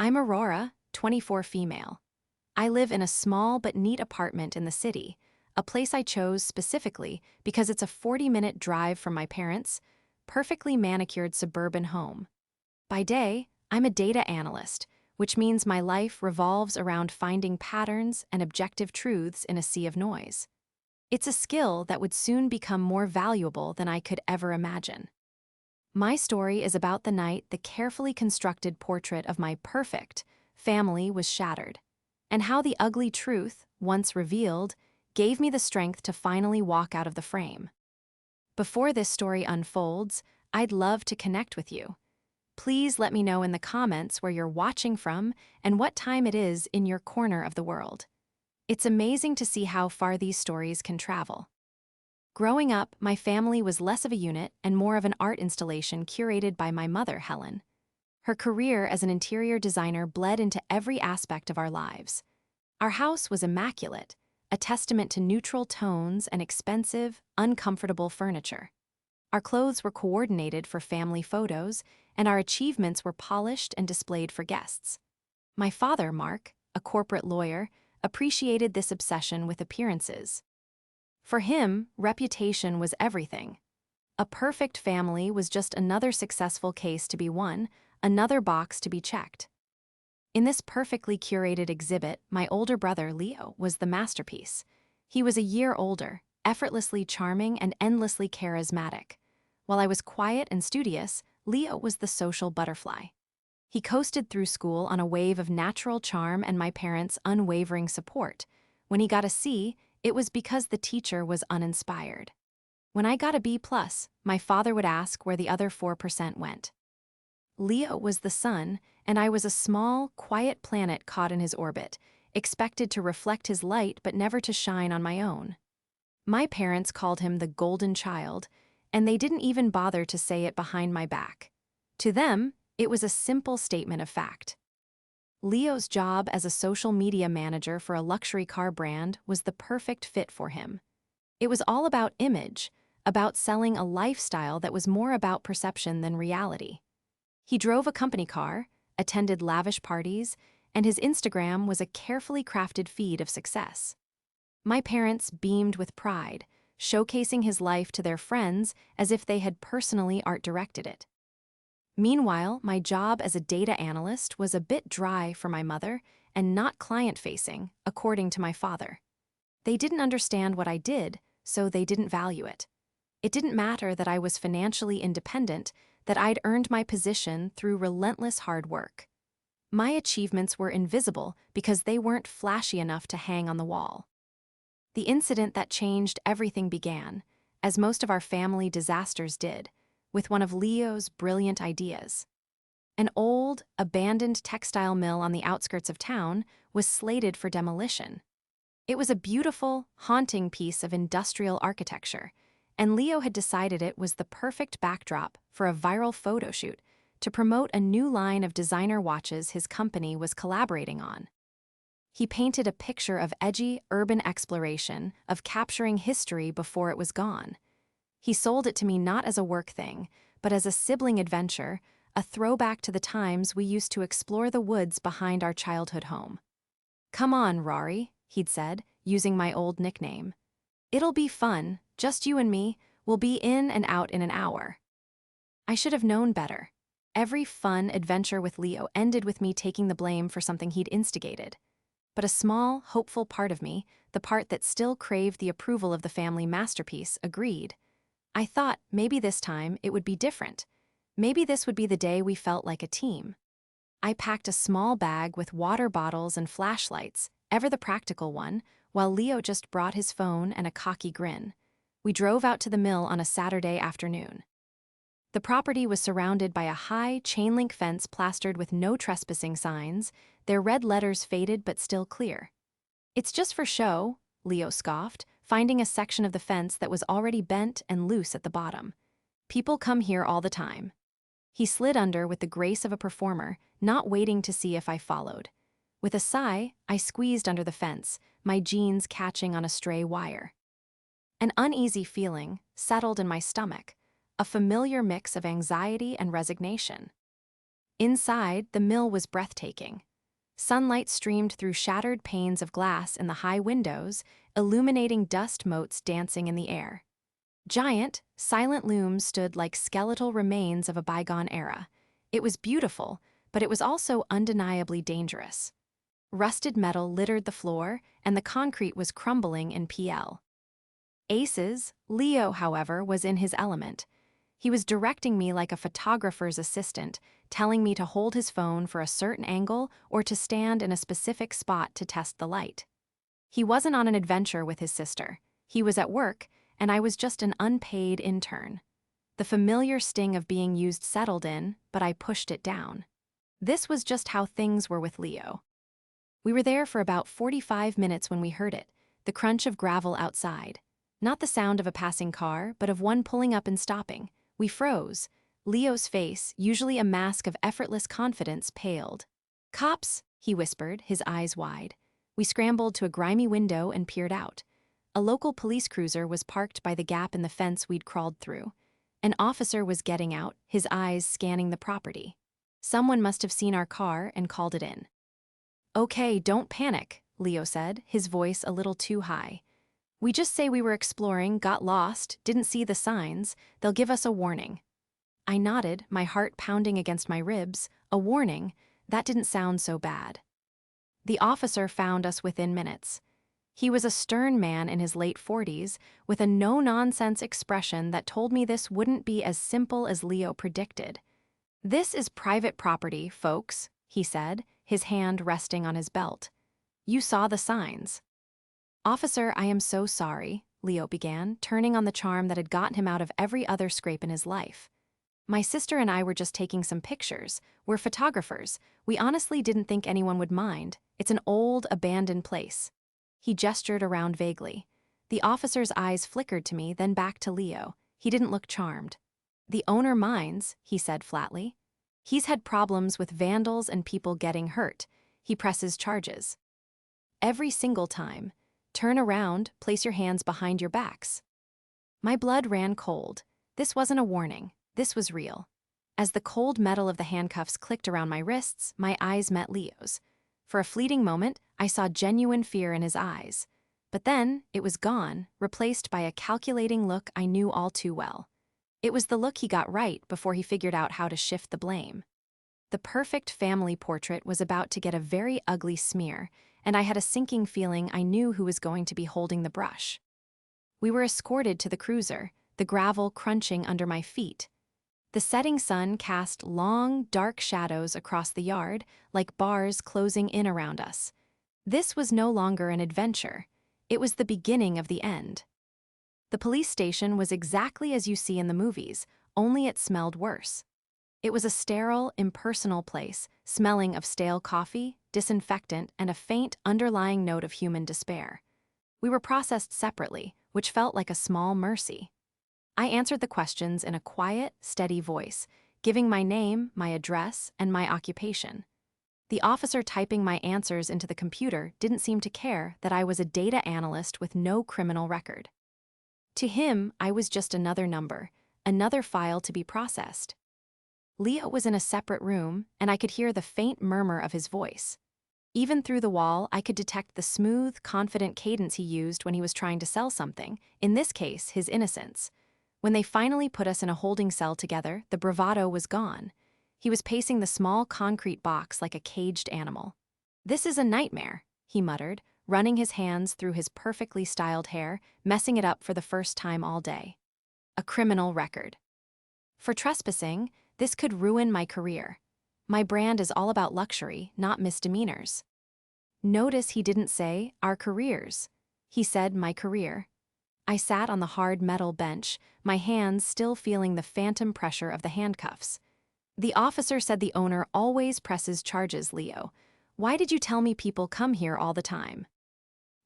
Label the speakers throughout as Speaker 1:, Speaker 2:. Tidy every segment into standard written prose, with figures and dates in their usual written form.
Speaker 1: I'm Aurora, 24 female. I live in a small but neat apartment in the city, a place I chose specifically because it's a 40-minute drive from my parents' perfectly manicured suburban home. By day, I'm a data analyst, which means my life revolves around finding patterns and objective truths in a sea of noise. It's a skill that would soon become more valuable than I could ever imagine. My story is about the night the carefully constructed portrait of my perfect family was shattered, and how the ugly truth, once revealed, gave me the strength to finally walk out of the frame. Before this story unfolds, I'd love to connect with you. Please let me know in the comments where you're watching from and what time it is in your corner of the world. It's amazing to see how far these stories can travel. Growing up, my family was less of a unit and more of an art installation curated by my mother, Helen. Her career as an interior designer bled into every aspect of our lives. Our house was immaculate, a testament to neutral tones and expensive, uncomfortable furniture. Our clothes were coordinated for family photos, and our achievements were polished and displayed for guests. My father, Mark, a corporate lawyer, appreciated this obsession with appearances. For him, reputation was everything. A perfect family was just another successful case to be won, another box to be checked. In this perfectly curated exhibit, my older brother, Leo, was the masterpiece. He was a year older, effortlessly charming and endlessly charismatic. While I was quiet and studious, Leo was the social butterfly. He coasted through school on a wave of natural charm and my parents' unwavering support. When he got a C, it was because the teacher was uninspired. When I got a B+, my father would ask where the other 4% went. Leo was the sun, and I was a small, quiet planet caught in his orbit, expected to reflect his light but never to shine on my own. My parents called him the golden child, and they didn't even bother to say it behind my back. To them, it was a simple statement of fact. Leo's job as a social media manager for a luxury car brand was the perfect fit for him. It was all about image, about selling a lifestyle that was more about perception than reality. He drove a company car, attended lavish parties, and his Instagram was a carefully crafted feed of success. My parents beamed with pride, showcasing his life to their friends as if they had personally art-directed it. Meanwhile, my job as a data analyst was a bit dry for my mother and not client-facing, according to my father. They didn't understand what I did, so they didn't value it. It didn't matter that I was financially independent, that I'd earned my position through relentless hard work. My achievements were invisible because they weren't flashy enough to hang on the wall. The incident that changed everything began, as most of our family disasters did, with one of Leo's brilliant ideas. An old, abandoned textile mill on the outskirts of town was slated for demolition. It was a beautiful, haunting piece of industrial architecture, and Leo had decided it was the perfect backdrop for a viral photo shoot to promote a new line of designer watches his company was collaborating on. He painted a picture of edgy, urban exploration, of capturing history before it was gone. He sold it to me not as a work thing, but as a sibling adventure, a throwback to the times we used to explore the woods behind our childhood home. "Come on, Rory," he'd said, using my old nickname. "It'll be fun, just you and me, we'll be in and out in an hour." I should have known better. Every fun adventure with Leo ended with me taking the blame for something he'd instigated. But a small, hopeful part of me, the part that still craved the approval of the family masterpiece, agreed. I thought maybe this time it would be different. Maybe this would be the day we felt like a team. I packed a small bag with water bottles and flashlights, ever the practical one, while Leo just brought his phone and a cocky grin. We drove out to the mill on a Saturday afternoon. The property was surrounded by a high, chain-link fence plastered with no trespassing signs, their red letters faded but still clear. "It's just for show," Leo scoffed, finding a section of the fence that was already bent and loose at the bottom. "People come here all the time." He slid under with the grace of a performer, not waiting to see if I followed. With a sigh, I squeezed under the fence, my jeans catching on a stray wire. An uneasy feeling settled in my stomach, a familiar mix of anxiety and resignation. Inside, the mill was breathtaking. Sunlight streamed through shattered panes of glass in the high windows, illuminating dust motes dancing in the air. Giant, silent looms stood like skeletal remains of a bygone era. It was beautiful, but it was also undeniably dangerous. Rusted metal littered the floor, and the concrete was crumbling in PL. Leo, however, was in his element. He was directing me like a photographer's assistant, telling me to hold his phone for a certain angle or to stand in a specific spot to test the light. He wasn't on an adventure with his sister. He was at work, and I was just an unpaid intern. The familiar sting of being used settled in, but I pushed it down. This was just how things were with Leo. We were there for about 45 minutes when we heard it, the crunch of gravel outside. Not the sound of a passing car, but of one pulling up and stopping. We froze. Leo's face, usually a mask of effortless confidence, paled. "Cops," he whispered, his eyes wide. We scrambled to a grimy window and peered out. A local police cruiser was parked by the gap in the fence we'd crawled through. An officer was getting out, his eyes scanning the property. Someone must have seen our car and called it in. "Okay, don't panic," Leo said, his voice a little too high. "We just say we were exploring, got lost, didn't see the signs. They'll give us a warning." I nodded, my heart pounding against my ribs. A warning? That didn't sound so bad. The officer found us within minutes. He was a stern man in his late 40s, with a no-nonsense expression that told me this wouldn't be as simple as Leo predicted. "This is private property, folks," he said, his hand resting on his belt. "You saw the signs." "Officer, I am so sorry," Leo began, turning on the charm that had gotten him out of every other scrape in his life. "My sister and I were just taking some pictures. We're photographers. We honestly didn't think anyone would mind. It's an old, abandoned place." He gestured around vaguely. The officer's eyes flickered to me, then back to Leo. He didn't look charmed. "The owner minds," he said flatly. "He's had problems with vandals and people getting hurt. He presses charges. Every single time. Turn around, place your hands behind your backs." My blood ran cold. This wasn't a warning. This was real. As the cold metal of the handcuffs clicked around my wrists, my eyes met Leo's. For a fleeting moment, I saw genuine fear in his eyes. But then, it was gone, replaced by a calculating look I knew all too well. It was the look he got right before he figured out how to shift the blame. The perfect family portrait was about to get a very ugly smear, and I had a sinking feeling I knew who was going to be holding the brush. We were escorted to the cruiser, the gravel crunching under my feet. The setting sun cast long, dark shadows across the yard, like bars closing in around us. This was no longer an adventure. It was the beginning of the end. The police station was exactly as you see in the movies, only it smelled worse. It was a sterile, impersonal place, smelling of stale coffee, disinfectant, and a faint, underlying note of human despair. We were processed separately, which felt like a small mercy. I answered the questions in a quiet, steady voice, giving my name, my address, and my occupation. The officer typing my answers into the computer didn't seem to care that I was a data analyst with no criminal record. To him, I was just another number, another file to be processed. Leo was in a separate room, and I could hear the faint murmur of his voice. Even through the wall, I could detect the smooth, confident cadence he used when he was trying to sell something, in this case, his innocence. When they finally put us in a holding cell together, the bravado was gone. He was pacing the small concrete box like a caged animal. "This is a nightmare," he muttered, running his hands through his perfectly styled hair, messing it up for the first time all day. "A criminal record. For trespassing, this could ruin my career. My brand is all about luxury, not misdemeanors." Notice he didn't say, "our careers." He said, "my career." I sat on the hard metal bench, my hands still feeling the phantom pressure of the handcuffs. "The officer said the owner always presses charges, Leo. Why did you tell me people come here all the time?"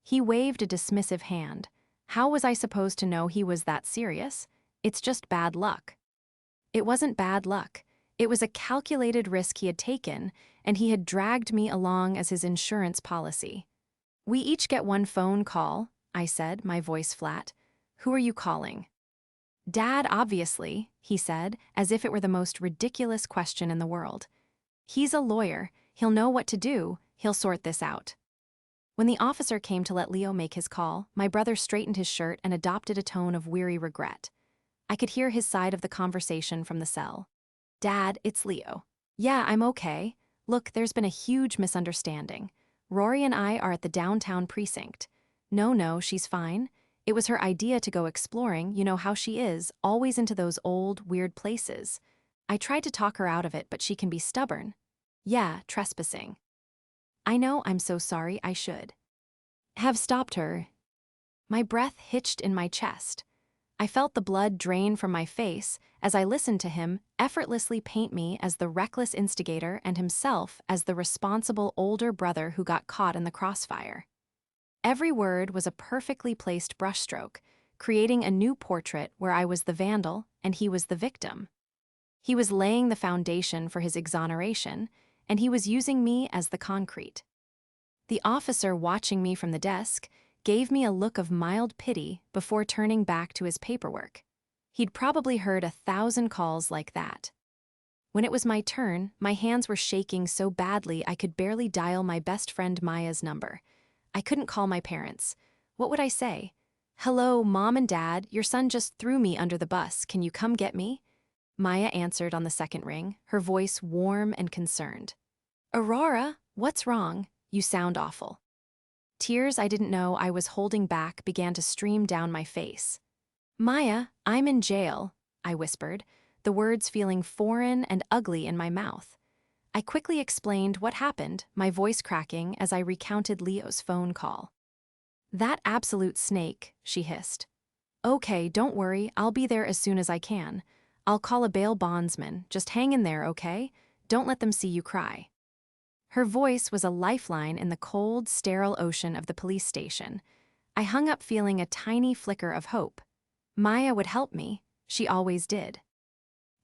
Speaker 1: He waved a dismissive hand. How was I supposed to know he was that serious? It's just bad luck. It wasn't bad luck. It was a calculated risk he had taken, and he had dragged me along as his insurance policy. "We each get one phone call," I said, my voice flat. "Who are you calling?" "Dad, obviously," he said, as if it were the most ridiculous question in the world. He's a lawyer. He'll know what to do. He'll sort this out. When the officer came to let Leo make his call, my brother straightened his shirt and adopted a tone of weary regret. I could hear his side of the conversation from the cell. Dad, it's Leo. Yeah, I'm okay. Look, there's been a huge misunderstanding. Rory and I are at the downtown precinct. No, she's fine. It was her idea to go exploring, you know how she is, always into those old, weird places. I tried to talk her out of it, but she can be stubborn. Yeah, trespassing. I know, I'm so sorry, I should have stopped her. My breath hitched in my chest. I felt the blood drain from my face as I listened to him effortlessly paint me as the reckless instigator and himself as the responsible older brother who got caught in the crossfire. Every word was a perfectly placed brushstroke, creating a new portrait where I was the vandal and he was the victim. He was laying the foundation for his exoneration, and he was using me as the concrete. The officer watching me from the desk gave me a look of mild pity before turning back to his paperwork. He'd probably heard 1,000 calls like that. When it was my turn, my hands were shaking so badly I could barely dial my best friend Maya's number. I couldn't call my parents. What would I say? Hello, Mom and Dad, your son just threw me under the bus. Can you come get me? Maya answered on the second ring, her voice warm and concerned. Aurora, what's wrong? You sound awful. Tears I didn't know I was holding back began to stream down my face. Maya, I'm in jail, I whispered, the words feeling foreign and ugly in my mouth. I quickly explained what happened, my voice cracking as I recounted Leo's phone call. That absolute snake, she hissed. Okay, don't worry, I'll be there as soon as I can. I'll call a bail bondsman, just hang in there, okay? Don't let them see you cry. Her voice was a lifeline in the cold, sterile ocean of the police station. I hung up feeling a tiny flicker of hope. Maya would help me. She always did.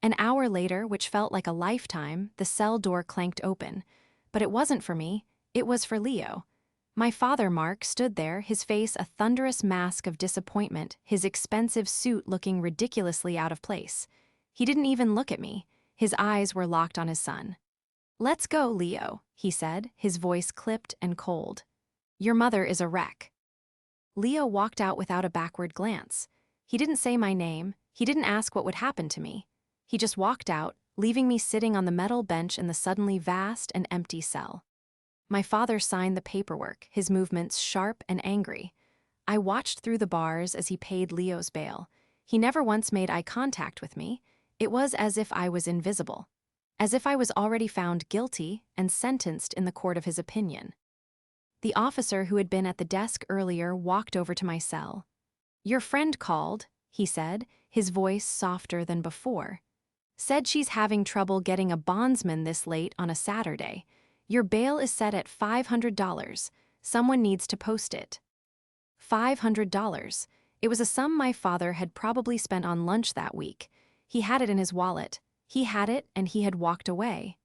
Speaker 1: An hour later, which felt like a lifetime, the cell door clanked open. But it wasn't for me. It was for Leo. My father, Mark, stood there, his face a thunderous mask of disappointment, his expensive suit looking ridiculously out of place. He didn't even look at me. His eyes were locked on his son. Let's go, Leo, he said, his voice clipped and cold. Your mother is a wreck. Leo walked out without a backward glance. He didn't say my name. He didn't ask what would happen to me. He just walked out, leaving me sitting on the metal bench in the suddenly vast and empty cell. My father signed the paperwork, his movements sharp and angry. I watched through the bars as he paid Leo's bail. He never once made eye contact with me. It was as if I was invisible. As if I was already found guilty and sentenced in the court of his opinion. The officer who had been at the desk earlier walked over to my cell. Your friend called, he said, his voice softer than before. Said she's having trouble getting a bondsman this late on a Saturday. Your bail is set at $500. Someone needs to post it. $500. It was a sum my father had probably spent on lunch that week. He had it in his wallet. He had it, and he had walked away.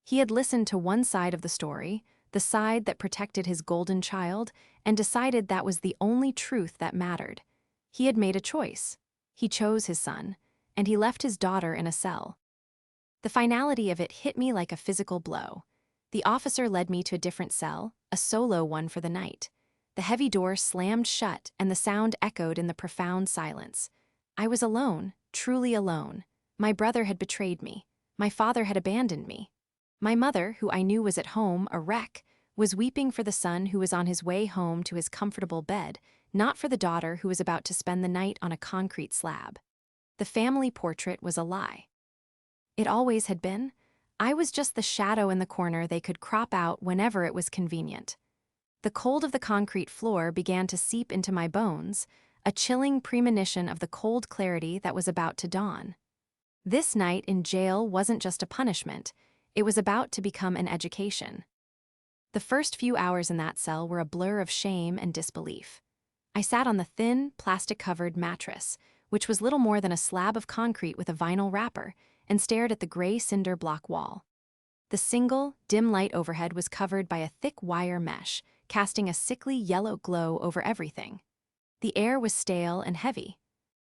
Speaker 1: He had listened to one side of the story, the side that protected his golden child, and decided that was the only truth that mattered. He had made a choice. He chose his son, and he left his daughter in a cell. The finality of it hit me like a physical blow. The officer led me to a different cell, a solo one for the night. The heavy door slammed shut, and the sound echoed in the profound silence. I was alone, truly alone. My brother had betrayed me. My father had abandoned me. My mother, who I knew was at home, a wreck, was weeping for the son who was on his way home to his comfortable bed, not for the daughter who was about to spend the night on a concrete slab. The family portrait was a lie. It always had been. I was just the shadow in the corner they could crop out whenever it was convenient. The cold of the concrete floor began to seep into my bones, a chilling premonition of the cold clarity that was about to dawn. This night in jail wasn't just a punishment, it was about to become an education. The first few hours in that cell were a blur of shame and disbelief. I sat on the thin, plastic-covered mattress, which was little more than a slab of concrete with a vinyl wrapper, and stared at the gray cinder block wall. The single, dim light overhead was covered by a thick wire mesh, casting a sickly yellow glow over everything. The air was stale and heavy.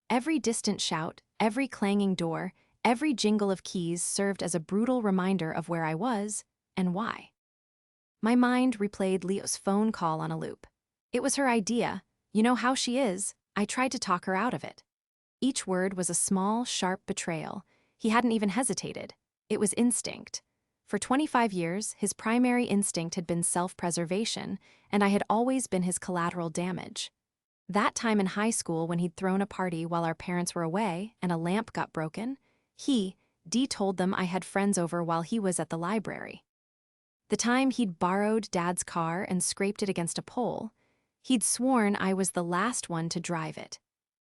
Speaker 1: Every distant shout, every clanging door, Every jingle of keys served as a brutal reminder of where I was and why. My mind replayed Leo's phone call on a loop. It was her idea. You know how she is. I tried to talk her out of it. Each word was a small, sharp betrayal. He hadn't even hesitated. It was instinct. For 25 years, his primary instinct had been self-preservation, and I had always been his collateral damage. That time in high school when he'd thrown a party while our parents were away and a lamp got broken, Dee told them I had friends over while he was at the library. The time he'd borrowed Dad's car and scraped it against a pole, he'd sworn I was the last one to drive it.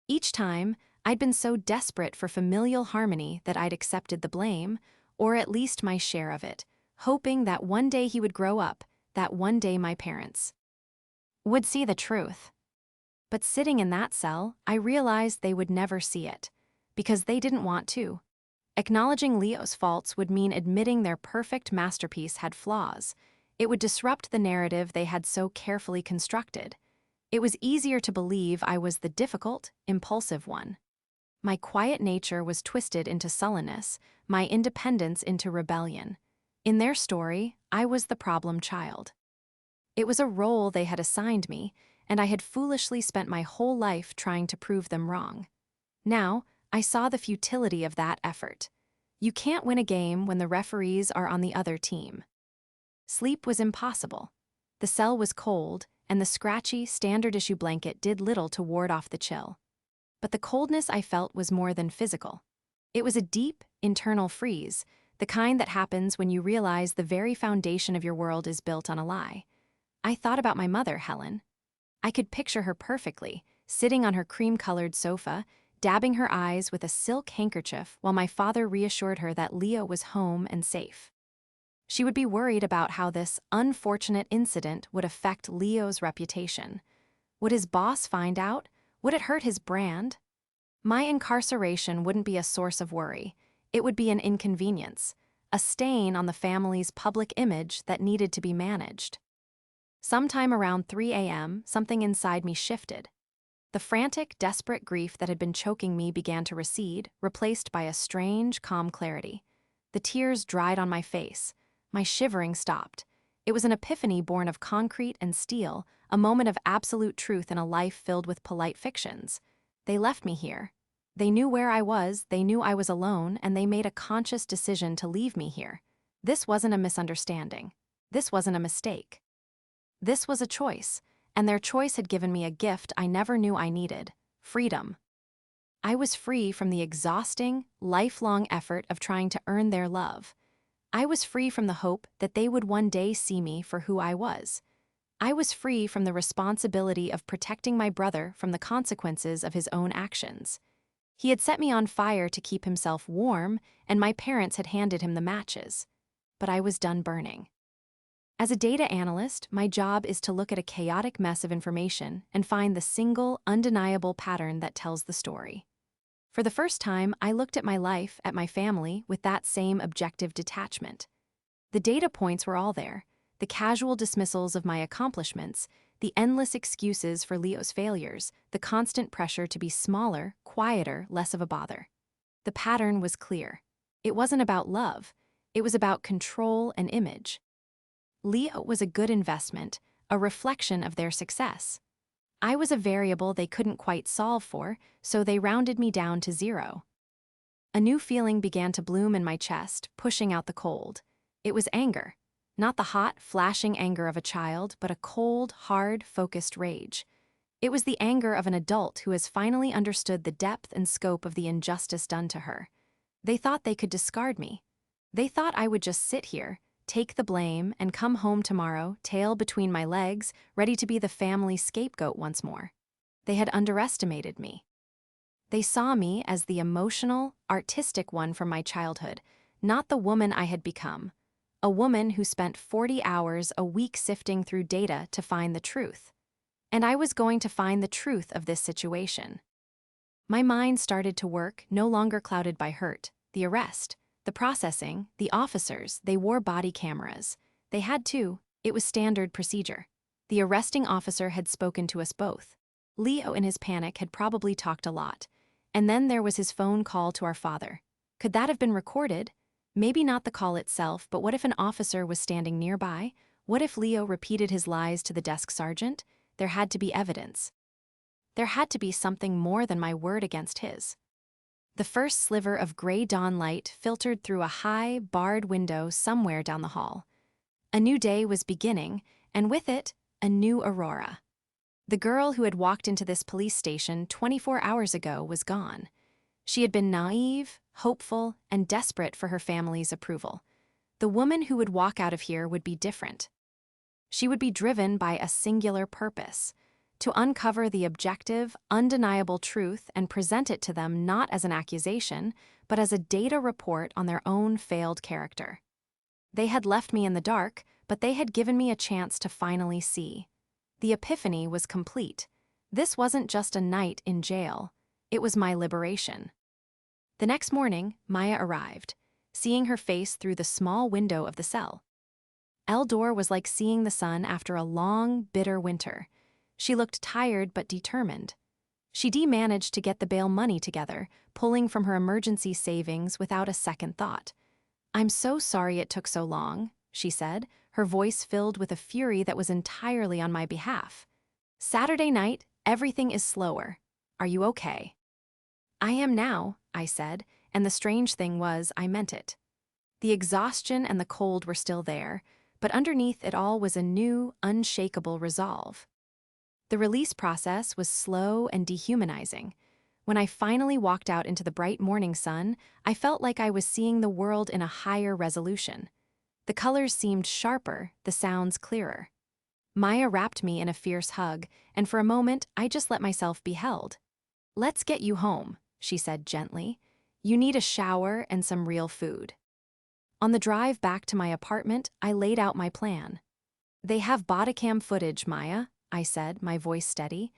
Speaker 1: Each time, I'd been so desperate for familial harmony that I'd accepted the blame, or at least my share of it, hoping that one day he would grow up, that one day my parents would see the truth. But sitting in that cell, I realized they would never see it, because they didn't want to. Acknowledging Leo's faults would mean admitting their perfect masterpiece had flaws. It would disrupt the narrative they had so carefully constructed. It was easier to believe I was the difficult, impulsive one. My quiet nature was twisted into sullenness, my independence into rebellion. In their story, I was the problem child. It was a role they had assigned me, and I had foolishly spent my whole life trying to prove them wrong. Now, I saw the futility of that effort. You can't win a game when the referees are on the other team. Sleep was impossible. The cell was cold, and the scratchy, standard-issue blanket did little to ward off the chill. But the coldness I felt was more than physical. It was a deep, internal freeze, the kind that happens when you realize the very foundation of your world is built on a lie. I thought about my mother, Helen. I could picture her perfectly, sitting on her cream-colored sofa, dabbing her eyes with a silk handkerchief while my father reassured her that Leo was home and safe. She would be worried about how this unfortunate incident would affect Leo's reputation. Would his boss find out? Would it hurt his brand? My incarceration wouldn't be a source of worry. It would be an inconvenience, a stain on the family's public image that needed to be managed. Sometime around 3 a.m., something inside me shifted. The frantic, desperate grief that had been choking me began to recede, replaced by a strange, calm clarity. The tears dried on my face. My shivering stopped. It was an epiphany born of concrete and steel, a moment of absolute truth in a life filled with polite fictions. They left me here. They knew where I was, they knew I was alone, and they made a conscious decision to leave me here. This wasn't a misunderstanding. This wasn't a mistake. This was a choice, and their choice had given me a gift I never knew I needed: freedom. I was free from the exhausting, lifelong effort of trying to earn their love. I was free from the hope that they would one day see me for who I was. I was free from the responsibility of protecting my brother from the consequences of his own actions. He had set me on fire to keep himself warm, and my parents had handed him the matches. But I was done burning. As a data analyst, my job is to look at a chaotic mess of information and find the single, undeniable pattern that tells the story. For the first time, I looked at my life, at my family, with that same objective detachment. The data points were all there: the casual dismissals of my accomplishments, the endless excuses for Leo's failures, the constant pressure to be smaller, quieter, less of a bother. The pattern was clear. It wasn't about love. It was about control and image. Leo was a good investment, a reflection of their success. I was a variable they couldn't quite solve for, so they rounded me down to 0. A new feeling began to bloom in my chest, pushing out the cold. It was anger. Not the hot, flashing anger of a child, but a cold, hard, focused rage. It was the anger of an adult who has finally understood the depth and scope of the injustice done to her. They thought they could discard me. They thought I would just sit here, take the blame, and come home tomorrow, tail between my legs, ready to be the family scapegoat once more. They had underestimated me. They saw me as the emotional, artistic one from my childhood, not the woman I had become. A woman who spent 40 hours a week sifting through data to find the truth. And I was going to find the truth of this situation. My mind started to work, no longer clouded by hurt, the arrest, the processing, the officers. They wore body cameras. They had to. It was standard procedure. The arresting officer had spoken to us both. Leo, in his panic, had probably talked a lot. And then there was his phone call to our father. Could that have been recorded? Maybe not the call itself, but what if an officer was standing nearby? What if Leo repeated his lies to the desk sergeant? There had to be evidence. There had to be something more than my word against his. The first sliver of gray dawn light filtered through a high, barred window somewhere down the hall. A new day was beginning, and with it, a new Aurora. The girl who had walked into this police station 24 hours ago was gone. She had been naive, hopeful, and desperate for her family's approval. The woman who would walk out of here would be different. She would be driven by a singular purpose: to uncover the objective, undeniable truth and present it to them not as an accusation, but as a data report on their own failed character. They had left me in the dark, but they had given me a chance to finally see. The epiphany was complete. This wasn't just a night in jail. It was my liberation. The next morning, Maya arrived, seeing her face through the small window of the cell. Eldor was like seeing the sun after a long, bitter winter. She looked tired but determined. She managed to get the bail money together, pulling from her emergency savings without a second thought. "I'm so sorry it took so long," she said, her voice filled with a fury that was entirely on my behalf. "Saturday night, everything is slower. Are you okay?" "I am now," I said, and the strange thing was I meant it. The exhaustion and the cold were still there, but underneath it all was a new, unshakable resolve. The release process was slow and dehumanizing. When I finally walked out into the bright morning sun, I felt like I was seeing the world in a higher resolution. The colors seemed sharper, the sounds clearer. Maya wrapped me in a fierce hug, and for a moment I just let myself be held. "Let's get you home," she said gently. "You need a shower and some real food." On the drive back to my apartment, I laid out my plan. "They have Bodycam footage, Maya," I said, my voice steady.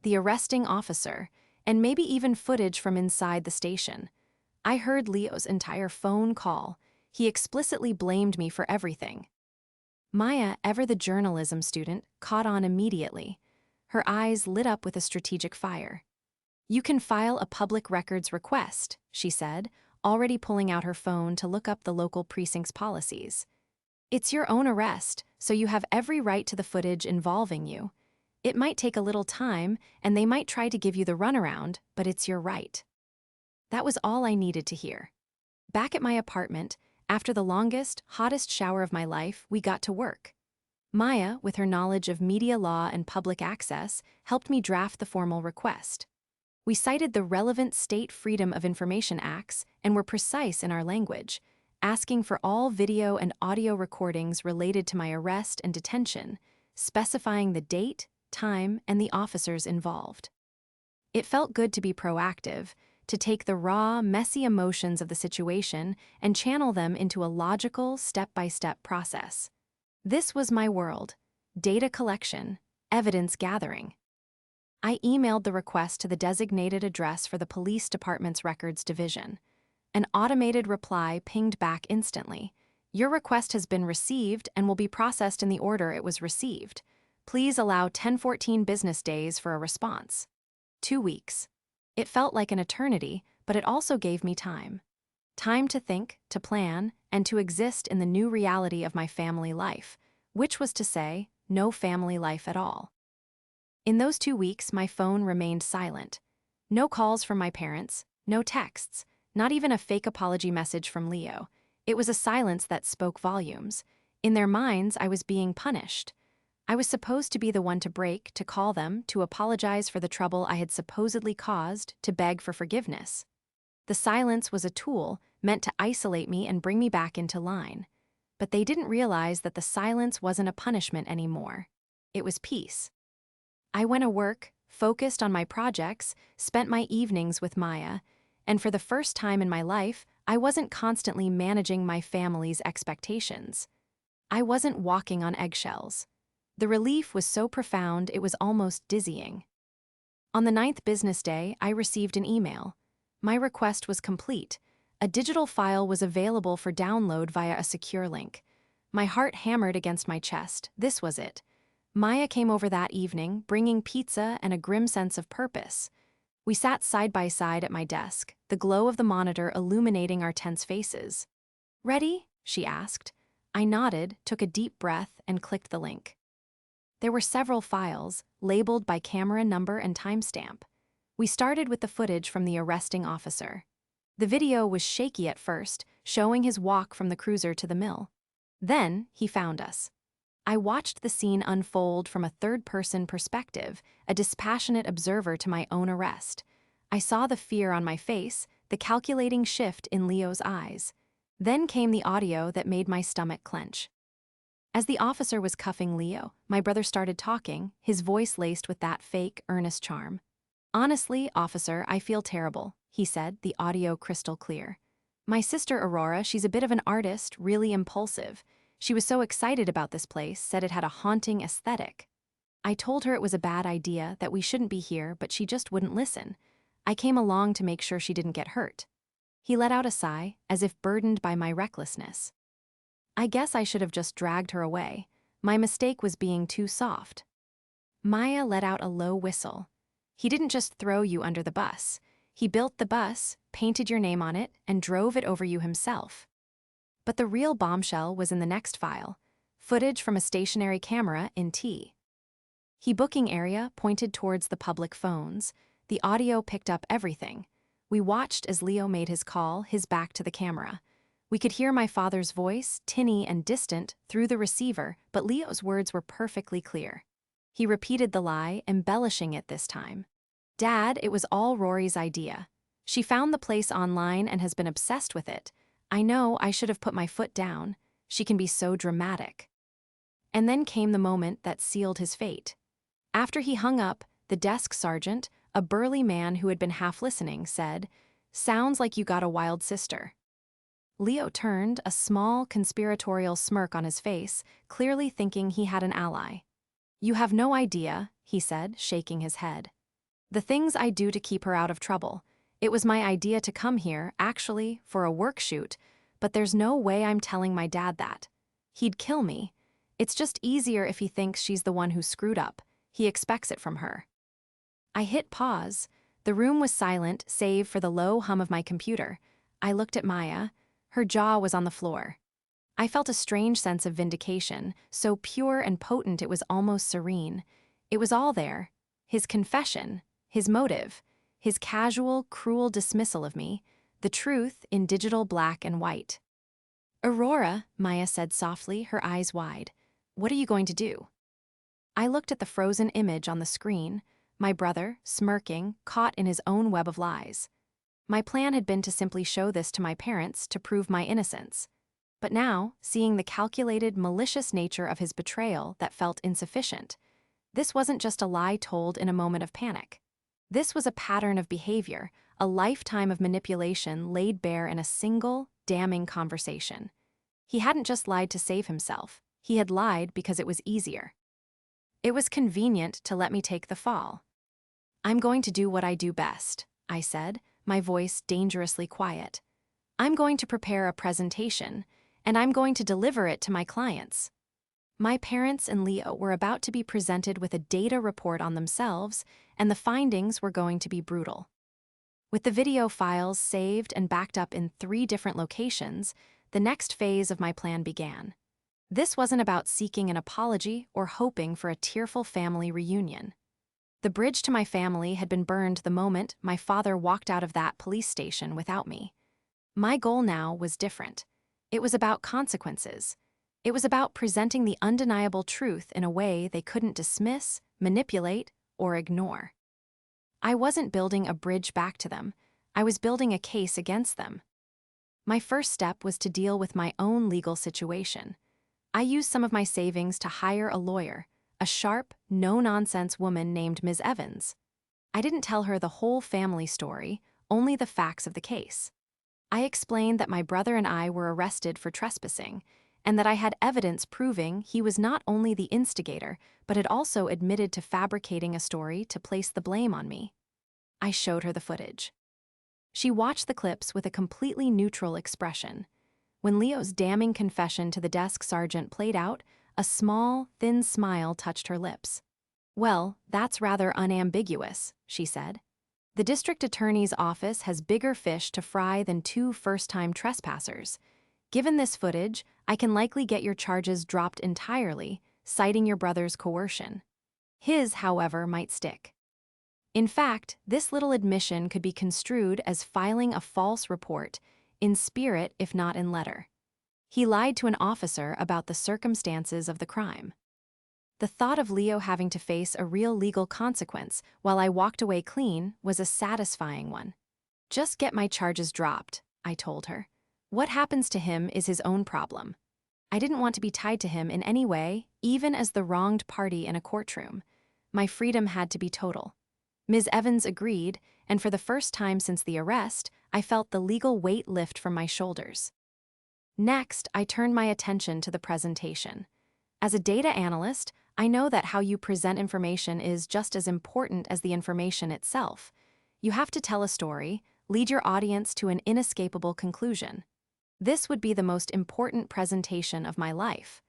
Speaker 1: "The arresting officer, and maybe even footage from inside the station. I heard Leo's entire phone call. He explicitly blamed me for everything." Maya, ever the journalism student, caught on immediately. Her eyes lit up with a strategic fire. "You can file a public records request," she said, already pulling out her phone to look up the local precinct's policies. "It's your own arrest, so you have every right to the footage involving you. It might take a little time, and they might try to give you the runaround, but it's your right." That was all I needed to hear. Back at my apartment, after the longest, hottest shower of my life, we got to work. Maya, with her knowledge of media law and public access, helped me draft the formal request. We cited the relevant state Freedom of Information Acts and were precise in our language, asking for all video and audio recordings related to my arrest and detention, specifying the date, time, and the officers involved. It felt good to be proactive, to take the raw, messy emotions of the situation and channel them into a logical, step-by-step process. This was my world: data collection, evidence gathering. I emailed the request to the designated address for the police department's records division. An automated reply pinged back instantly. "Your request has been received and will be processed in the order it was received. Please allow 10-14 business days for a response." 2 weeks. It felt like an eternity, but it also gave me time. Time to think, to plan, and to exist in the new reality of my family life, which was to say, no family life at all. In those 2 weeks, my phone remained silent. No calls from my parents, no texts, not even a fake apology message from Leo. It was a silence that spoke volumes. In their minds, I was being punished. I was supposed to be the one to break, to call them, to apologize for the trouble I had supposedly caused, to beg for forgiveness. The silence was a tool meant to isolate me and bring me back into line. But they didn't realize that the silence wasn't a punishment anymore. It was peace. I went to work, focused on my projects, spent my evenings with Maya, and for the first time in my life, I wasn't constantly managing my family's expectations. I wasn't walking on eggshells. The relief was so profound it was almost dizzying. On the 9th business day, I received an email. My request was complete. A digital file was available for download via a secure link. My heart hammered against my chest. This was it. Maya came over that evening, bringing pizza and a grim sense of purpose. We sat side by side at my desk, the glow of the monitor illuminating our tense faces. "Ready?" she asked. I nodded, took a deep breath, and clicked the link. There were several files, labeled by camera number and timestamp. We started with the footage from the arresting officer. The video was shaky at first, showing his walk from the cruiser to the mill. Then, he found us. I watched the scene unfold from a third-person perspective, a dispassionate observer to my own arrest. I saw the fear on my face, the calculating shift in Leo's eyes. Then came the audio that made my stomach clench. As the officer was cuffing Leo, my brother started talking, his voice laced with that fake, earnest charm. "Honestly, officer, I feel terrible," he said, the audio crystal clear. "My sister Aurora, she's a bit of an artist, really impulsive. She was so excited about this place, said it had a haunting aesthetic. I told her it was a bad idea, that we shouldn't be here, but she just wouldn't listen. I came along to make sure she didn't get hurt." He let out a sigh, as if burdened by my recklessness. "I guess I should have just dragged her away. My mistake was being too soft." Maya let out a low whistle. "He didn't just throw you under the bus. He built the bus, painted your name on it, and drove it over you himself." But the real bombshell was in the next file, footage from a stationary camera in T. The booking area pointed towards the public phones. The audio picked up everything. We watched as Leo made his call, his back to the camera. We could hear my father's voice, tinny and distant, through the receiver, but Leo's words were perfectly clear. He repeated the lie, embellishing it this time. "Dad, it was all Rory's idea. She found the place online and has been obsessed with it. I know I should have put my foot down. She can be so dramatic." And then came the moment that sealed his fate. After he hung up, the desk sergeant, a burly man who had been half listening, said, "Sounds like you got a wild sister." Leo turned, a small, conspiratorial smirk on his face, clearly thinking he had an ally. "You have no idea," he said, shaking his head. "The things I do to keep her out of trouble. It was my idea to come here, actually, for a work shoot, but there's no way I'm telling my dad that. He'd kill me. It's just easier if he thinks she's the one who screwed up. He expects it from her." I hit pause. The room was silent, save for the low hum of my computer. I looked at Maya. Her jaw was on the floor. I felt a strange sense of vindication, so pure and potent it was almost serene. It was all there. His confession, his motive, his casual, cruel dismissal of me, the truth in digital black and white. "Aurora," Maya said softly, her eyes wide. "What are you going to do?" I looked at the frozen image on the screen, my brother, smirking, caught in his own web of lies. My plan had been to simply show this to my parents to prove my innocence. But now, seeing the calculated, malicious nature of his betrayal that felt insufficient, this wasn't just a lie told in a moment of panic. This was a pattern of behavior, a lifetime of manipulation laid bare in a single, damning conversation. He hadn't just lied to save himself. He had lied because it was easier. It was convenient to let me take the fall. "I'm going to do what I do best," I said, my voice dangerously quiet. "I'm going to prepare a presentation, and I'm going to deliver it to my clients." My parents and Leo were about to be presented with a data report on themselves, and the findings were going to be brutal. With the video files saved and backed up in 3 different locations, the next phase of my plan began. This wasn't about seeking an apology or hoping for a tearful family reunion. The bridge to my family had been burned the moment my father walked out of that police station without me. My goal now was different. It was about consequences. It was about presenting the undeniable truth in a way they couldn't dismiss, manipulate, or ignore. I wasn't building a bridge back to them. I was building a case against them. My first step was to deal with my own legal situation. I used some of my savings to hire a lawyer, a sharp, no-nonsense woman named Ms. Evans. I didn't tell her the whole family story, only the facts of the case. I explained that my brother and I were arrested for trespassing, and that I had evidence proving he was not only the instigator, but had also admitted to fabricating a story to place the blame on me. I showed her the footage. She watched the clips with a completely neutral expression. When Leo's damning confession to the desk sergeant played out, a small, thin smile touched her lips. "Well, that's rather unambiguous," she said. The district attorney's office has bigger fish to fry than two first-time trespassers. Given this footage, I can likely get your charges dropped entirely, citing your brother's coercion. His, however, might stick. In fact, this little admission could be construed as filing a false report, in spirit if not in letter. He lied to an officer about the circumstances of the crime. The thought of Leo having to face a real legal consequence while I walked away clean was a satisfying one. Just get my charges dropped, I told her. What happens to him is his own problem. I didn't want to be tied to him in any way, even as the wronged party in a courtroom. My freedom had to be total. Ms. Evans agreed, and for the first time since the arrest, I felt the legal weight lift from my shoulders. Next, I turned my attention to the presentation. As a data analyst, I know that how you present information is just as important as the information itself. You have to tell a story, lead your audience to an inescapable conclusion. This would be the most important presentation of my life.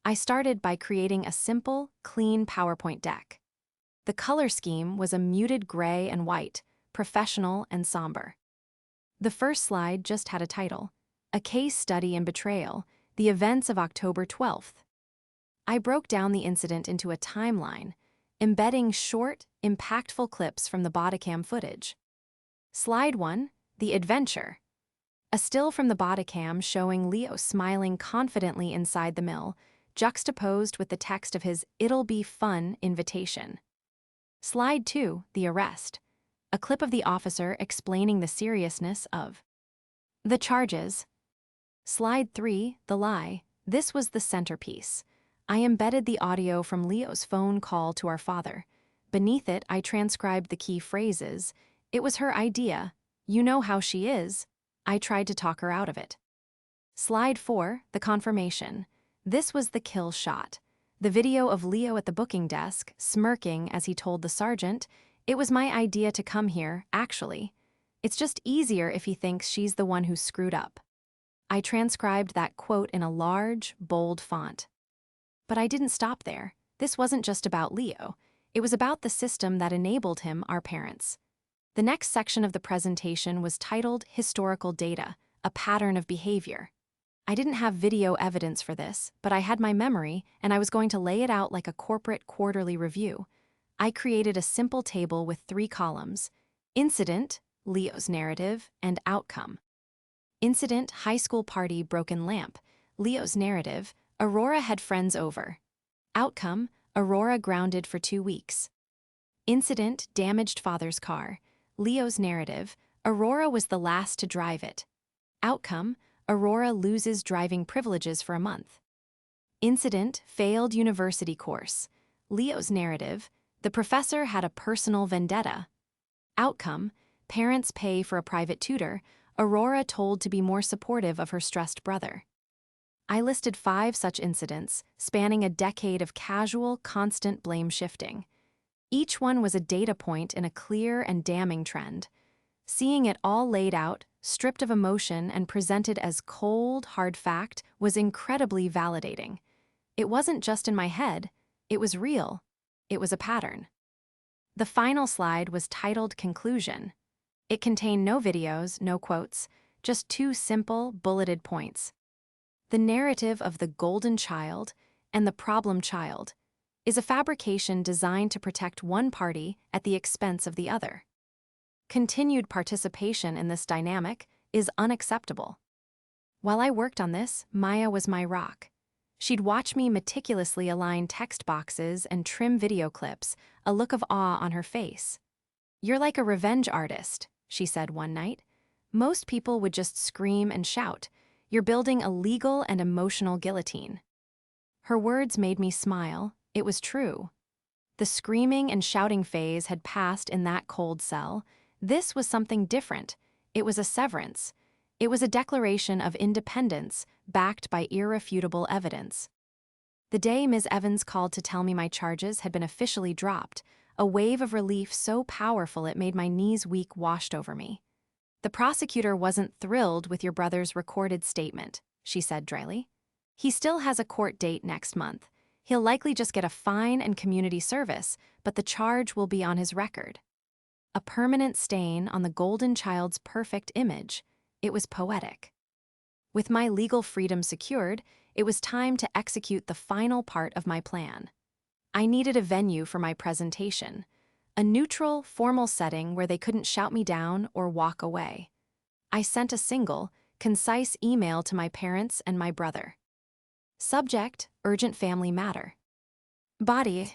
Speaker 1: I started by creating a simple, clean PowerPoint deck. The color scheme was a muted gray and white, professional and somber. The first slide just had a title, A Case Study in Betrayal, the Events of October 12th. I broke down the incident into a timeline, embedding short, impactful clips from the Bodycam footage. Slide 1, The Adventure. A still from the Bodycam showing Leo smiling confidently inside the mill, juxtaposed with the text of his "It'll be fun" invitation. Slide 2, The Arrest. A clip of the officer explaining the seriousness of the charges. Slide 3, The Lie. This was the centerpiece. I embedded the audio from Leo's phone call to our father. Beneath it, I transcribed the key phrases. It was her idea. You know how she is. I tried to talk her out of it. Slide 4, The Confirmation. This was the kill shot. The video of Leo at the booking desk, smirking as he told the sergeant, "It was my idea to come here, actually. It's just easier if he thinks she's the one who screwed up." I transcribed that quote in a large, bold font. But I didn't stop there. This wasn't just about Leo. It was about the system that enabled him, our parents. The next section of the presentation was titled Historical Data, a Pattern of Behavior. I didn't have video evidence for this, but I had my memory, and I was going to lay it out like a corporate quarterly review. I created a simple table with 3 columns: Incident, Leo's narrative, and Outcome. Incident, high school party, broken lamp. Leo's narrative, Aurora had friends over. Outcome, Aurora grounded for 2 weeks. Incident, damaged father's car. Leo's narrative, Aurora was the last to drive it. Outcome, Aurora loses driving privileges for a month. Incident, failed university course. Leo's narrative, the professor had a personal vendetta. Outcome, parents pay for a private tutor. Aurora told to be more supportive of her stressed brother. I listed 5 such incidents, spanning a decade of casual, constant blame shifting. Each one was a data point in a clear and damning trend. Seeing it all laid out, stripped of emotion and presented as cold, hard fact was incredibly validating. It wasn't just in my head, it was real. It was a pattern. The final slide was titled Conclusion. It contained no videos, no quotes, just 2 simple, bulleted points. The narrative of the golden child and the problem child is a fabrication designed to protect one party at the expense of the other. Continued participation in this dynamic is unacceptable. While I worked on this, Maya was my rock. She'd watch me meticulously align text boxes and trim video clips, a look of awe on her face. "You're like a revenge artist," she said one night. "Most people would just scream and shout. You're building a legal and emotional guillotine." Her words made me smile. It was true. The screaming and shouting phase had passed in that cold cell. This was something different. It was a severance. It was a declaration of independence backed by irrefutable evidence. The day Ms. Evans called to tell me my charges had been officially dropped, a wave of relief so powerful it made my knees weak washed over me. "The prosecutor wasn't thrilled with your brother's recorded statement," she said dryly. "He still has a court date next month. He'll likely just get a fine and community service, but the charge will be on his record." a permanent stain on the golden child's perfect image. It was poetic. With my legal freedom secured, it was time to execute the final part of my plan. I needed a venue for my presentation, a neutral, formal setting where they couldn't shout me down or walk away. I sent a single, concise email to my parents and my brother. Subject: urgent family matter. Body: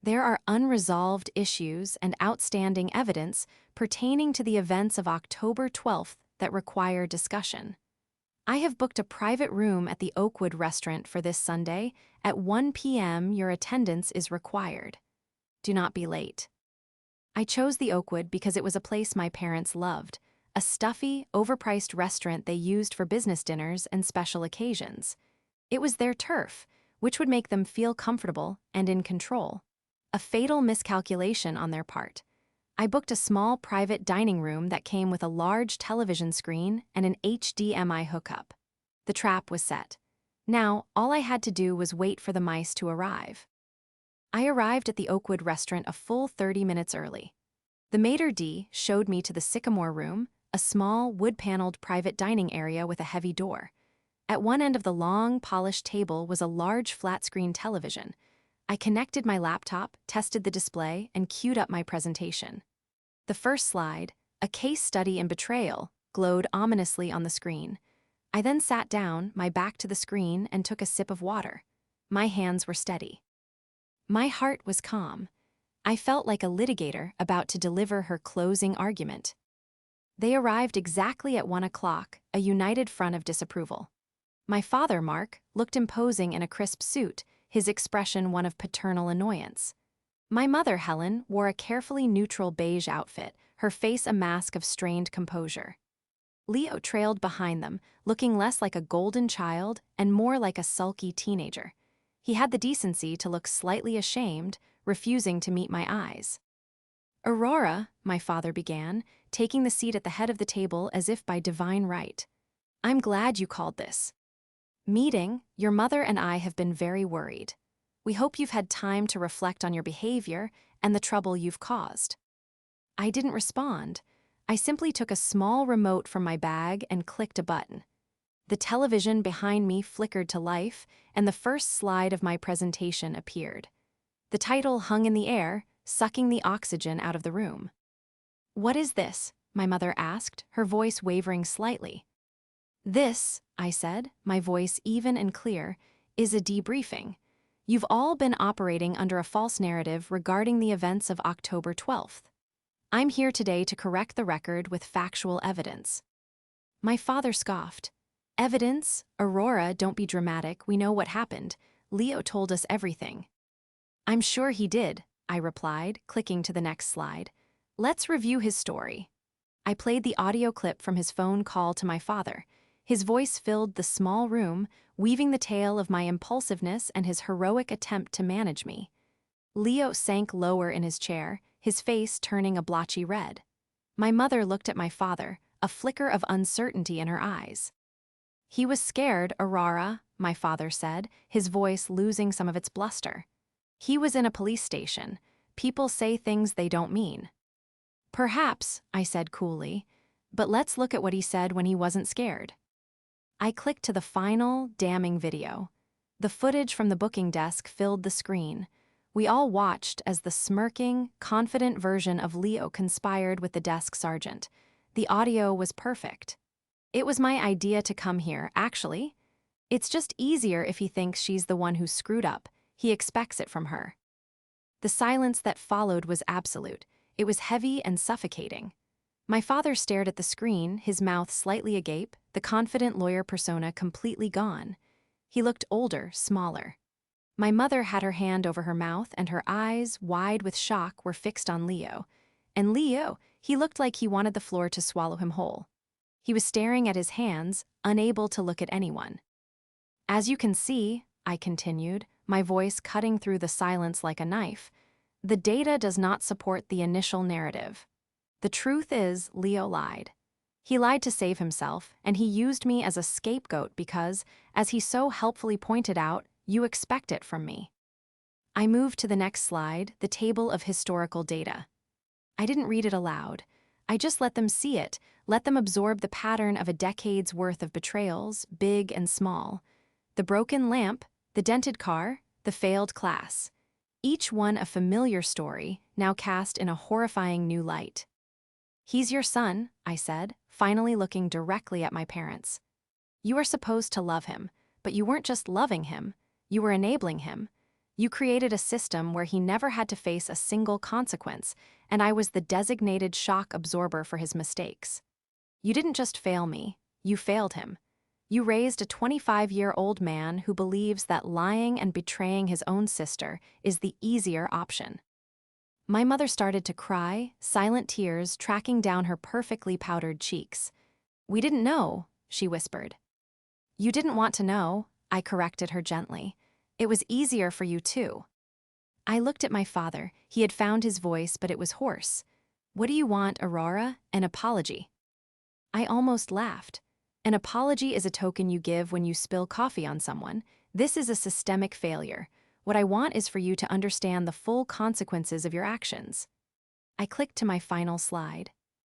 Speaker 1: there are unresolved issues and outstanding evidence pertaining to the events of October 12th that require discussion. I have booked a private room at the Oakwood restaurant for this Sunday. At 1 p.m. your attendance is required. Do not be late. I chose the Oakwood because it was a place my parents loved, a stuffy, overpriced restaurant they used for business dinners and special occasions. It was their turf, which would make them feel comfortable and in control. A fatal miscalculation on their part. I booked a small private dining room that came with a large television screen and an HDMI hookup. The trap was set. Now, all I had to do was wait for the mice to arrive. I arrived at the Oakwood restaurant a full 30 minutes early. The maitre d' showed me to the Sycamore Room, a small, wood-paneled private dining area with a heavy door. At one end of the long, polished table was a large flat-screen television. I connected my laptop, tested the display, and queued up my presentation. The first slide, a case study in betrayal, glowed ominously on the screen. I then sat down, my back to the screen, and took a sip of water. My hands were steady. My heart was calm. I felt like a litigator about to deliver her closing argument. They arrived exactly at 1 o'clock, a united front of disapproval. My father, Mark, looked imposing in a crisp suit, his expression one of paternal annoyance. My mother, Helen, wore a carefully neutral beige outfit, her face a mask of strained composure. Leo trailed behind them, looking less like a golden child and more like a sulky teenager. He had the decency to look slightly ashamed, refusing to meet my eyes. Aurora, my father began, taking the seat at the head of the table as if by divine right. I'm glad you called this meeting. Your mother and I have been very worried. We hope you've had time to reflect on your behavior and the trouble you've caused. I didn't respond. I simply took a small remote from my bag and clicked a button. The television behind me flickered to life, and the first slide of my presentation appeared. The title hung in the air, sucking the oxygen out of the room. What is this? My mother asked, her voice wavering slightly. This, I said, my voice even and clear, is a debriefing. You've all been operating under a false narrative regarding the events of October 12th. I'm here today to correct the record with factual evidence. My father scoffed. Evidence? Aurora, don't be dramatic, we know what happened. Leo told us everything. I'm sure he did, I replied, clicking to the next slide. Let's review his story. I played the audio clip from his phone call to my father. His voice filled the small room, weaving the tale of my impulsiveness and his heroic attempt to manage me. Leo sank lower in his chair, his face turning a blotchy red. My mother looked at my father, a flicker of uncertainty in her eyes. He was scared, Aurora, my father said, his voice losing some of its bluster. He was in a police station. People say things they don't mean. Perhaps, I said coolly, but let's look at what he said when he wasn't scared. I clicked to the final, damning video. The footage from the booking desk filled the screen. We all watched as the smirking, confident version of Leo conspired with the desk sergeant. The audio was perfect. It was my idea to come here, actually. It's just easier if he thinks she's the one who screwed up. He expects it from her. The silence that followed was absolute. It was heavy and suffocating. My father stared at the screen, his mouth slightly agape, the confident lawyer persona completely gone. He looked older, smaller. My mother had her hand over her mouth, and her eyes, wide with shock, were fixed on Leo. And Leo, he looked like he wanted the floor to swallow him whole. He was staring at his hands, unable to look at anyone. As you can see, I continued, my voice cutting through the silence like a knife, the data does not support the initial narrative. The truth is, Leo lied. He lied to save himself, and he used me as a scapegoat because, as he so helpfully pointed out, you expect it from me. I moved to the next slide, the table of historical data. I didn't read it aloud. I just let them see it, let them absorb the pattern of a decade's worth of betrayals, big and small. The broken lamp, the dented car, the failed class. Each one a familiar story, now cast in a horrifying new light. "He's your son," I said, finally looking directly at my parents. "You are supposed to love him, but you weren't just loving him, you were enabling him. You created a system where he never had to face a single consequence, and I was the designated shock absorber for his mistakes. You didn't just fail me, you failed him. You raised a 25-year-old man who believes that lying and betraying his own sister is the easier option." My mother started to cry, silent tears tracking down her perfectly powdered cheeks. "We didn't know," she whispered. "You didn't want to know," I corrected her gently. "It was easier for you too." I looked at my father. He had found his voice, but it was hoarse. "What do you want, Aurora? An apology?" I almost laughed. An apology is a token you give when you spill coffee on someone. This is a systemic failure. What I want is for you to understand the full consequences of your actions. I clicked to my final slide.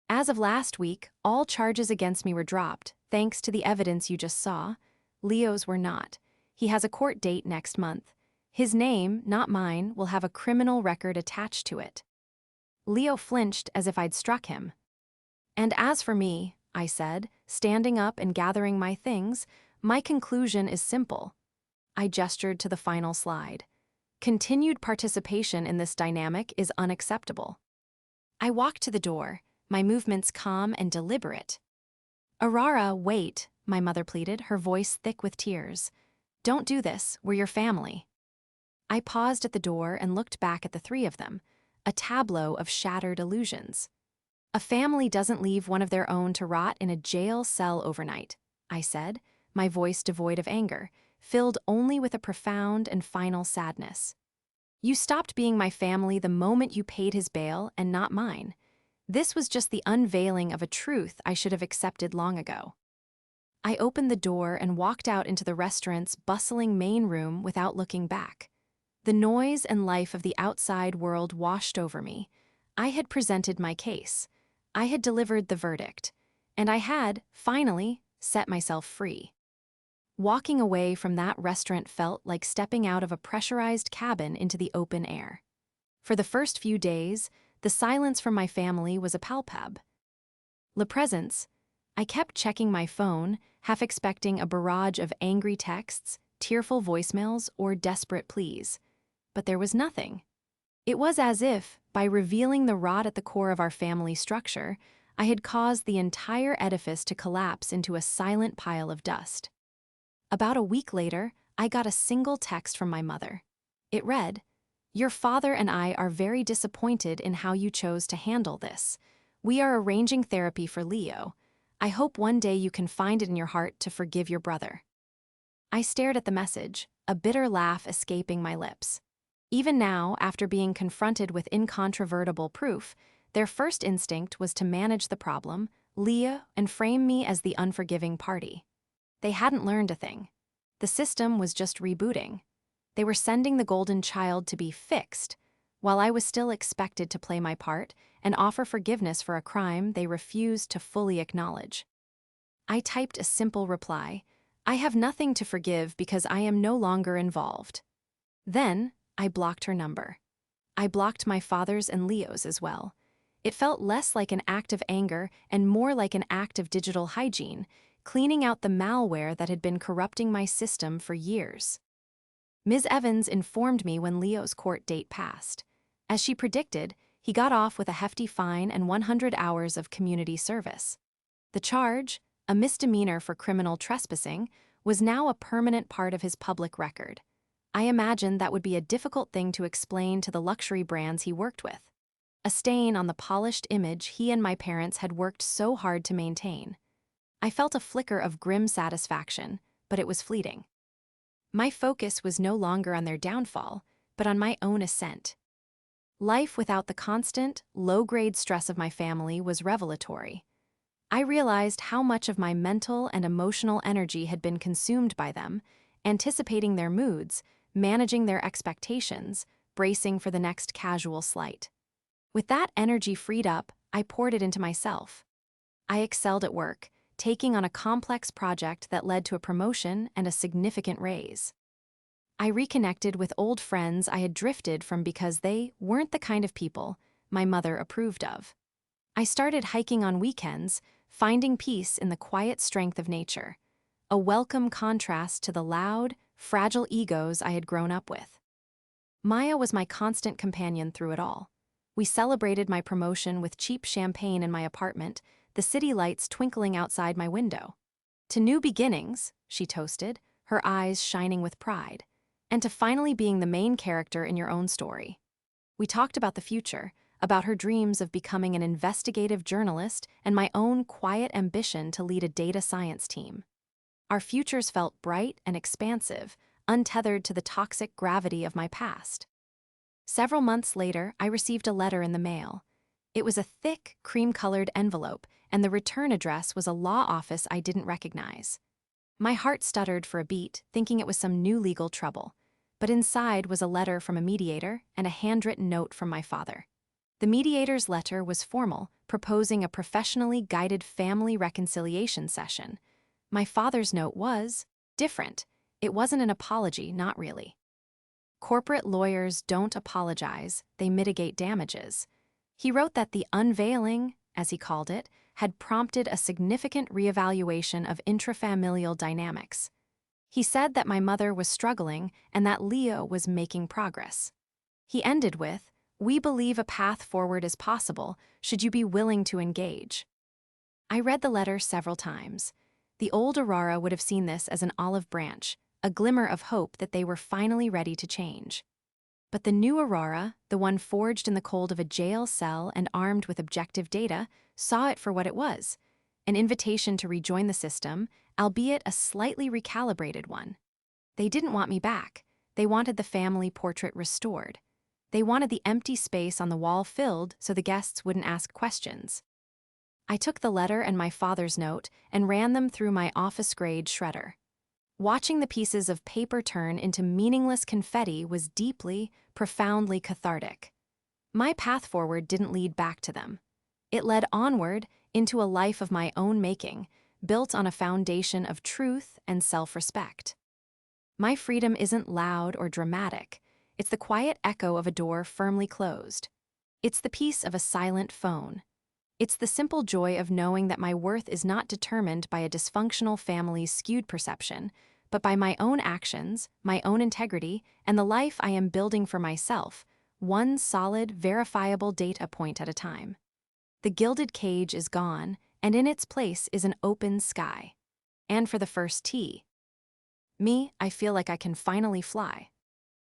Speaker 1: As of last week, all charges against me were dropped, thanks to the evidence you just saw. Leo's were not. He has a court date next month. His name, not mine, will have a criminal record attached to it. Leo flinched as if I'd struck him. "And as for me," I said, standing up and gathering my things, "my conclusion is simple." I gestured to the final slide. Continued participation in this dynamic is unacceptable. I walked to the door, my movements calm and deliberate. "Aurora, wait," my mother pleaded, her voice thick with tears. "Don't do this, we're your family." I paused at the door and looked back at the three of them, a tableau of shattered illusions. "A family doesn't leave one of their own to rot in a jail cell overnight," I said, my voice devoid of anger, filled only with a profound and final sadness. "You stopped being my family the moment you paid his bail and not mine. This was just the unveiling of a truth I should have accepted long ago." I opened the door and walked out into the restaurant's bustling main room without looking back. The noise and life of the outside world washed over me. I had presented my case. I had delivered the verdict. And I had, finally, set myself free. Walking away from that restaurant felt like stepping out of a pressurized cabin into the open air. For the first few days, the silence from my family was a palpable. La Presence. I kept checking my phone, half expecting a barrage of angry texts, tearful voicemails, or desperate pleas. But there was nothing. It was as if, by revealing the rot at the core of our family structure, I had caused the entire edifice to collapse into a silent pile of dust. About a week later, I got a single text from my mother. It read, "Your father and I are very disappointed in how you chose to handle this. We are arranging therapy for Leo. I hope one day you can find it in your heart to forgive your brother." I stared at the message, a bitter laugh escaping my lips. Even now, after being confronted with incontrovertible proof, their first instinct was to manage the problem, Leo, and frame me as the unforgiving party. They hadn't learned a thing. The system was just rebooting. They were sending the golden child to be fixed, while I was still expected to play my part and offer forgiveness for a crime they refused to fully acknowledge. I typed a simple reply, "I have nothing to forgive because I am no longer involved." Then, I blocked her number. I blocked my father's and Leo's as well. It felt less like an act of anger and more like an act of digital hygiene, cleaning out the malware that had been corrupting my system for years. Ms. Evans informed me when Leo's court date passed. As she predicted, he got off with a hefty fine and 100 hours of community service. The charge, a misdemeanor for criminal trespassing, was now a permanent part of his public record. I imagined that would be a difficult thing to explain to the luxury brands he worked with. A stain on the polished image he and my parents had worked so hard to maintain. I felt a flicker of grim satisfaction, but it was fleeting. My focus was no longer on their downfall, but on my own ascent. Life without the constant, low-grade stress of my family was revelatory. I realized how much of my mental and emotional energy had been consumed by them, anticipating their moods, managing their expectations, bracing for the next casual slight. With that energy freed up, I poured it into myself. I excelled at work, taking on a complex project that led to a promotion and a significant raise. I reconnected with old friends I had drifted from because they weren't the kind of people my mother approved of. I started hiking on weekends, finding peace in the quiet strength of nature, a welcome contrast to the loud, fragile egos I had grown up with. Maya was my constant companion through it all. We celebrated my promotion with cheap champagne in my apartment, the city lights twinkling outside my window. To new beginnings, she toasted, her eyes shining with pride, and to finally being the main character in your own story. We talked about the future, about her dreams of becoming an investigative journalist and my own quiet ambition to lead a data science team. Our futures felt bright and expansive, untethered to the toxic gravity of my past. Several months later, I received a letter in the mail. It was a thick, cream-colored envelope, and the return address was a law office I didn't recognize. My heart stuttered for a beat, thinking it was some new legal trouble. But inside was a letter from a mediator and a handwritten note from my father. The mediator's letter was formal, proposing a professionally guided family reconciliation session. My father's note was different. It wasn't an apology, not really. Corporate lawyers don't apologize, they mitigate damages. He wrote that the unveiling, as he called it, had prompted a significant reevaluation of intrafamilial dynamics. He said that my mother was struggling and that Leo was making progress. He ended with, "We believe a path forward is possible, should you be willing to engage." I read the letter several times. The old Aurora would have seen this as an olive branch, a glimmer of hope that they were finally ready to change. But the new Aurora, the one forged in the cold of a jail cell and armed with objective data, saw it for what it was, an invitation to rejoin the system, albeit a slightly recalibrated one. They didn't want me back. They wanted the family portrait restored. They wanted the empty space on the wall filled so the guests wouldn't ask questions. I took the letter and my father's note and ran them through my office-grade shredder. Watching the pieces of paper turn into meaningless confetti was deeply, profoundly cathartic. My path forward didn't lead back to them. It led onward into a life of my own making, built on a foundation of truth and self-respect. My freedom isn't loud or dramatic. It's the quiet echo of a door firmly closed. It's the peace of a silent phone. It's the simple joy of knowing that my worth is not determined by a dysfunctional family's skewed perception, but by my own actions, my own integrity, and the life I am building for myself, one solid, verifiable data point at a time. The gilded cage is gone, and in its place is an open sky. And for the first tee, I feel like I can finally fly.